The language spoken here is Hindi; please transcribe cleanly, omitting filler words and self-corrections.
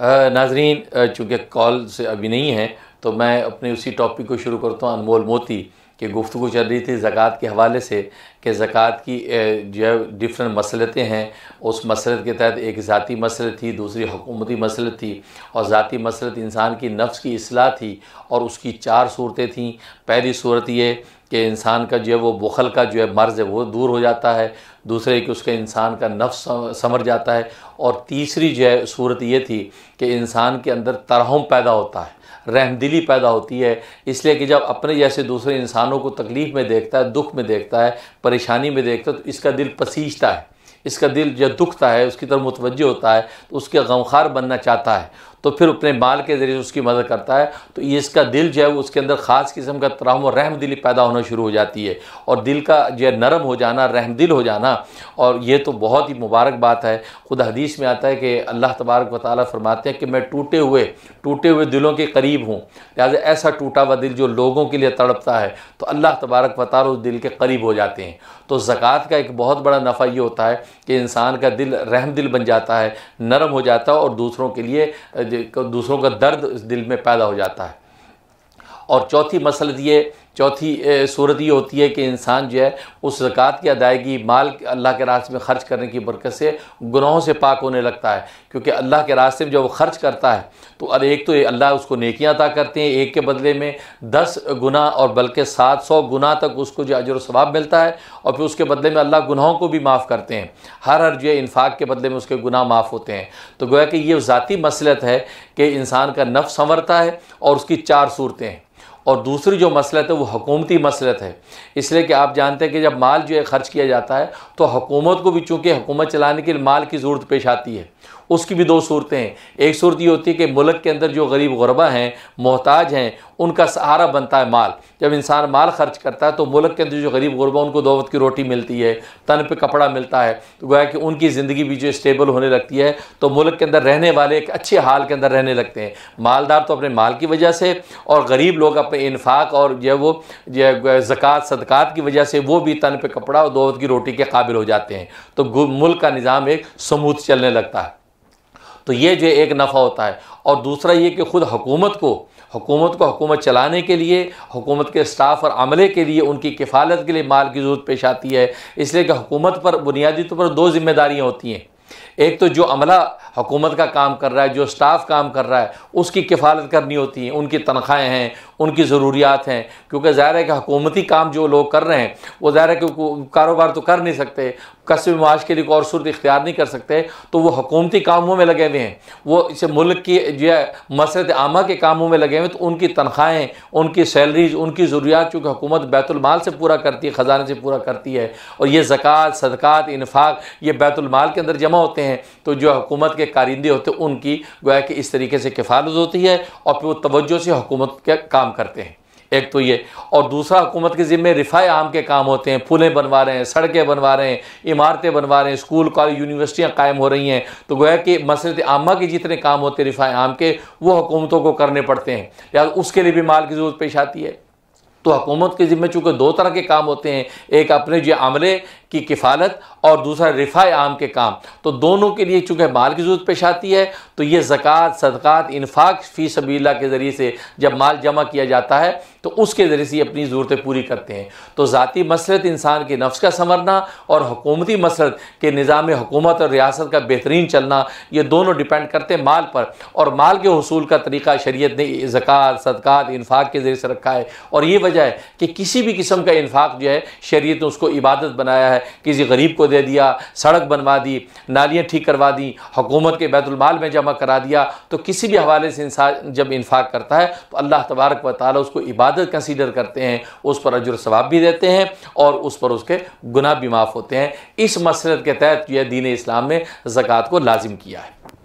नाजरीन, चूँकि कॉल से अभी नहीं है तो मैं अपने उसी टॉपिक को शुरू करता हूँ। अनमोल मोती की गुफ्तगू चल रही थी ज़कात के हवाले से कि ज़कात की जो है डिफरेंट मसलतें हैं। उस मसलत के तहत एक ज़ाती मसलत थी, दूसरी हुकूमती मसलत थी, और ज़ाती मसलत इंसान की नफ्स की इस्लाह थी और उसकी 4 सूरतें थीं। पहली सूरत ये कि इंसान का जो है वो बुखल का जो है मर्ज़ है वो दूर हो जाता है, दूसरे कि उसके इंसान का नफ्स संवर जाता है, और तीसरी जो है सूरत ये थी कि इंसान के अंदर तरहम पैदा होता है, रहमदिली पैदा होती है। इसलिए कि जब अपने जैसे दूसरे इंसानों को तकलीफ़ में देखता है, दुख में देखता है, परेशानी में देखता है, तो इसका दिल पसीजता है, इसका दिल जब दुखता है, उसकी तरफ मुतवज्जो होता है, तो उसके गमखार बनना चाहता है, तो फिर अपने माल के ज़रिए उसकी मदद करता है। तो ये इसका दिल जो है उसके अंदर ख़ास किस्म का तरहम और रहमदिली पैदा होना शुरू हो जाती है, और दिल का जो है नरम हो जाना, रहमदिल हो जाना। और ये तो बहुत ही मुबारक बात है। खुद हदीस में आता है कि अल्लाह तबारक व तआला फरमाते हैं कि मैं टूटे हुए दिलों के करीब हूँ। लिहाजा ऐसा टूटा हुआ दिल जो लोगों के लिए तड़पता है, तो अल्लाह तबारक व तआला उस दिल के करीब हो जाते हैं। तो ज़कात का एक बहुत बड़ा नफ़ा ये होता है कि इंसान का दिल रहमदिल बन जाता है, नरम हो जाता है, और दूसरों के लिए दूसरों का दर्द इस दिल में पैदा हो जाता है। और चौथी सूरत ये होती है कि इंसान जो है उस ज़कात की अदायगी माल अल्लाह के रास्ते में ख़र्च करने की बरकत से गुनाहों से पाक होने लगता है। क्योंकि अल्लाह के रास्ते में जब वो ख़र्च करता है तो एक तो अल्लाह उसको नेकियां अता करते हैं, एक के बदले में 10 गुना और बल्कि 700 गुना तक उसको जो अजर सवाब मिलता है, और फिर उसके बदले में अल्लाह गुनाहों को भी माफ़ करते हैं। हर जो है इन्फाक के बदले में उसके गुनाह माफ़ होते हैं। तो गोया कि ये ज़ाती मसलत है कि इंसान का नफ्स संवरता है और उसकी 4 सूरतें हैं। और दूसरी जो मसलत है वो हुकूमती मसलत है। इसलिए कि आप जानते हैं कि जब माल जो है ख़र्च किया जाता है तो हुकूमत को भी चूँकि हुकूमत चलाने के लिए माल की ज़रूरत पेश आती है। उसकी भी 2 सूरतें हैं। एक सूरत ये होती है कि मुल्क के अंदर जो गरीब गुरबा हैं, मोहताज हैं, उनका सहारा बनता है माल। जब इंसान माल खर्च करता है तो मुल्क के अंदर जो गरीब गुरबा उनको 2 वक्त की रोटी मिलती है, तन पे कपड़ा मिलता है, तो गोया कि उनकी ज़िंदगी भी जो स्टेबल होने लगती है, तो मुल्क के अंदर रहने वाले एक अच्छे हाल के अंदर रहने लगते हैं। मालदार तो अपने माल की वजह से, और गरीब लोग अपने इन्फाक और जो है वो ज़कात सदक़ात की वजह से वो भी तन पे कपड़ा और 2 वक्त की रोटी के काबिल हो जाते हैं। तो मुल्क का निज़ाम एक स्मूथ चलने लगता है। तो ये जो एक नफ़ा होता है। और दूसरा ये कि ख़ुद हुकूमत को हुकूमत चलाने के लिए, हुकूमत के स्टाफ और अमले के लिए, उनकी किफ़ालत के लिए माल की ज़रूरत पेश आती है। इसलिए कि हुकूमत पर बुनियादी तौर पर 2 ज़िम्मेदारियाँ होती हैं। एक तो जो अमला हुकूमत का काम कर रहा है, जो स्टाफ काम कर रहा है, उसकी किफ़ालत करनी होती है, उनकी तनख्वाहें हैं, उनकी ज़रूरियात हैं। क्योंकि ज़ाहिर है कि हुकूमती काम जो लोग कर रहे हैं वो ज़ाहिर है कि कारोबार तो कर नहीं सकते, कसब माश के लिए कोई और सूरत इख्तियार नहीं कर सकते, तो वो हुकूमती कामों में लगे हुए हैं, वो इसे मुल्क की जो है मसलत आमा के कामों में लगे हुए हैं। तो उनकी तनख्वाहें, उनकी सैलरीज, उनकी ज़रूरियात चूँकि हुकूमत बैतुल माल से पूरा करती है, ख़जाने से पूरा करती है, और ये ज़कात सदक़ात इन्फाक ये बैतुल माल के अंदर जमा होते हैं। तो जो हुकूमत के कारिंदे होते हैं उनकी गोया कि इस तरीके से किफ़ालत होती है, और फिर वो तवज्जो से हुकूमत के काम करते हैं। एक तो ये, और दूसरा हुकूमत के ज़िम्मे रिफ़ाए आम के काम होते हैं। पुलें बनवा रहे हैं, सड़कें बनवा रहे हैं, इमारतें बनवा रहे हैं, स्कूल कॉलेज यूनिवर्सिटियाँ कायम हो रही हैं। तो गोया कि मसलत आमा के जितने काम होते हैं रिफ़ाए आम के, वो हुकूमतों को करने पड़ते हैं, या उसके लिए भी माल की ज़रूरत पेश आती है। तो हुकूमत के ज़िम्मे चूँकि 2 तरह के काम होते हैं, एक अपने जो अमले की किफ़ालत और दूसरा रिफ़ाए आम के काम। तो दोनों के लिए चूँकि माल की ज़रूरत पेश आती है, तो ये ज़कात सदक़ात इन्फाक फ़ी सबीलिल्लाह के ज़रिए से जब माल जमा किया जाता है तो उसके ज़रिए से अपनी ज़रूरतें पूरी करते हैं। तो ज़ाती मसलत इंसान के नफ्स का संवरना और हुकूमती मसलत के निज़ाम हुकूमत और रियासत का बेहतरीन चलना, ये दोनों डिपेंड करते हैं माल पर। और माल के हुसूल का तरीक़ा शरीयत ने ज़कात सदक़ात इन्फाक के ज़रिए से रखा है, और ये वजह है कि किसी भी किस्म का इन्फाक जो है शरीयत ने उसको इबादत बनाया है। किसी गरीब को दे दिया, सड़क बनवा दी, नालियाँ ठीक करवा दी, हुकूमत के बैतुल माल में जमा करा दिया, तो किसी भी हवाले से इंसान जब इन्फाक करता है तो अल्लाह तबारक व तआला उसको इबादत कंसीडर करते हैं, उस पर अजर सवाब भी देते हैं और उस पर उसके गुनाह भी माफ़ होते हैं। इस मसलत के तहत यह दीन इस्लाम ने ज़कात को लाजिम किया है।